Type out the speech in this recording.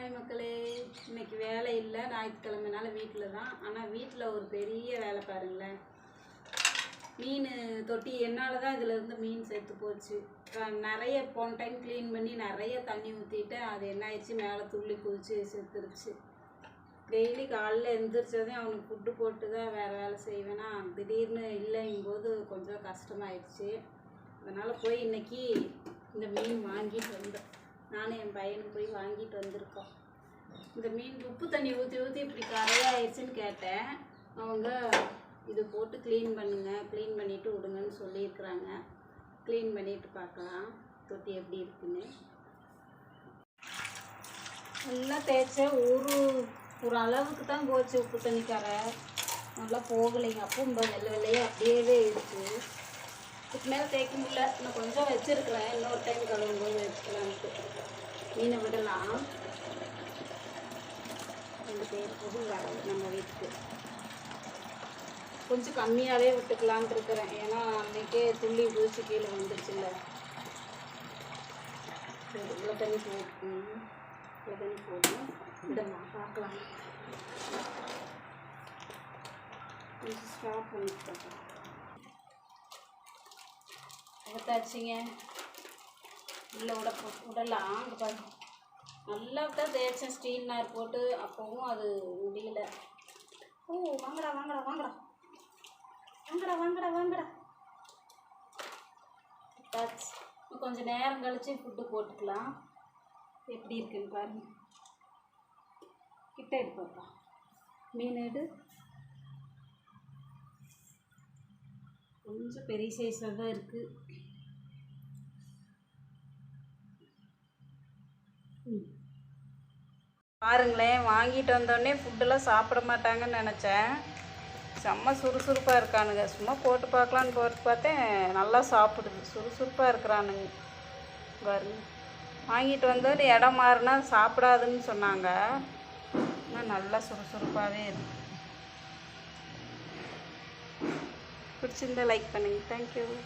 Hi மக்களே, இன்னைக்கு வேலை இல்லை, ஞாயிற்றுக்கிழமைனால வீட்டில் தான். ஆனால் வீட்டில் ஒரு பெரிய வேலை பாருங்களேன். மீன் தொட்டி என்னால் தான் இதில் இருந்து மீன் செத்து போச்சு. நிறைய போன டைம் க்ளீன் பண்ணி நிறைய தண்ணி ஊற்றிட்டேன். அது என்ன ஆயிடுச்சு, மேலே துள்ளி குதிச்சு செத்துருச்சு. டெய்லி காலையில் எழுந்திரிச்சதையும் அவனுக்கு ஃபுட்டு போட்டு தான் வேறு வேலை செய்வேன்னா, திடீர்னு இல்லைங்கும்போது கொஞ்சம் கஷ்டமாயிடுச்சு. அதனால் போய் இன்றைக்கி இந்த மீன் வாங்கிட்டு வந்தேன். நானும் என் பையனுக்கு போய் வாங்கிட்டு வந்திருக்கோம். இந்த மீன் உப்பு தண்ணி ஊற்றி ஊற்றி இப்படி கரையாயிடுச்சுன்னு கேட்டேன். அவங்க இது போட்டு க்ளீன் பண்ணிவிட்டு விடுங்கன்னு சொல்லியிருக்கிறாங்க. க்ளீன் பண்ணிவிட்டு பார்க்கலாம் தொட்டி எப்படி இருக்குன்னு. எல்லாம் தேய்ச்சேன், ஒரு அளவுக்கு தான் போச்சு உப்பு தண்ணி கரை, நல்லா போகலைங்க. அப்போ வெள்ளை வெள்ளையே அப்படியே இருக்குது. இதுக்கு மேலே தேய்க்க முடியல. இன்னும் கொஞ்சம் வச்சுருக்கிறேன், இன்னொரு டைம் கழுவும்போது வச்சுக்கலான்ட்டு. மீனை விடலாம். 2 பேர் போதும் வராது நம்ம வீட்டுக்கு. கொஞ்சம் கம்மியாகவே விட்டுக்கலான்ட்டு இருக்கிறேன். ஏன்னா அன்றைக்கே துள்ளி குதிச்சு கீழே வந்துடுச்சுல்ல. இவ்வளோ தண்ணி போடணும். விடலாம், பார்க்கலாம். கொஞ்சம் ஸ்டாப் பண்ணிட்டு பார்க்கலாம். எடுத்தாச்சுங்க. உள்ளே விடலாம். அங்கே பாருங்க, நல்லா தான் தேய்ச்சேன் ஸ்டீல் நார் போட்டு. அப்போவும் அது முடியல. ஓ, வாங்கடா வாங்கடா வாங்கடா வாங்கடா வாங்கடா வாங்கடா. எடுத்தாச்சு. கொஞ்சம் நேரம் கழிச்சு ஃபுட்டு போட்டுக்கலாம். எப்படி இருக்குன்னு பாருங்க. கிட்ட எடுப்பா, மீன் எடு. கொஞ்சம் பெரிய சைஸாக தான் இருக்குது. பாருங்களேன், வாங்கிட்டு வந்தோடனே ஃபுட்டெல்லாம் சாப்பிட மாட்டாங்கன்னு நினச்சேன். செம்ம சுறுசுறுப்பாக இருக்கானுங்க. சும்மா போட்டு பார்க்கலான்னு போட்டு பார்த்தேன், நல்லா சாப்பிடுது. சுறுசுறுப்பாக இருக்கிறானுங்க பாருங்க. வாங்கிட்டு வந்தோடனே இடம் மாறினா சாப்பிடாதுன்னு சொன்னாங்க. ஆனால் நல்லா சுறுசுறுப்பாகவே இருக்கு. பிடிச்சிருந்தா லைக் பண்ணுங்கள். தேங்க்யூ.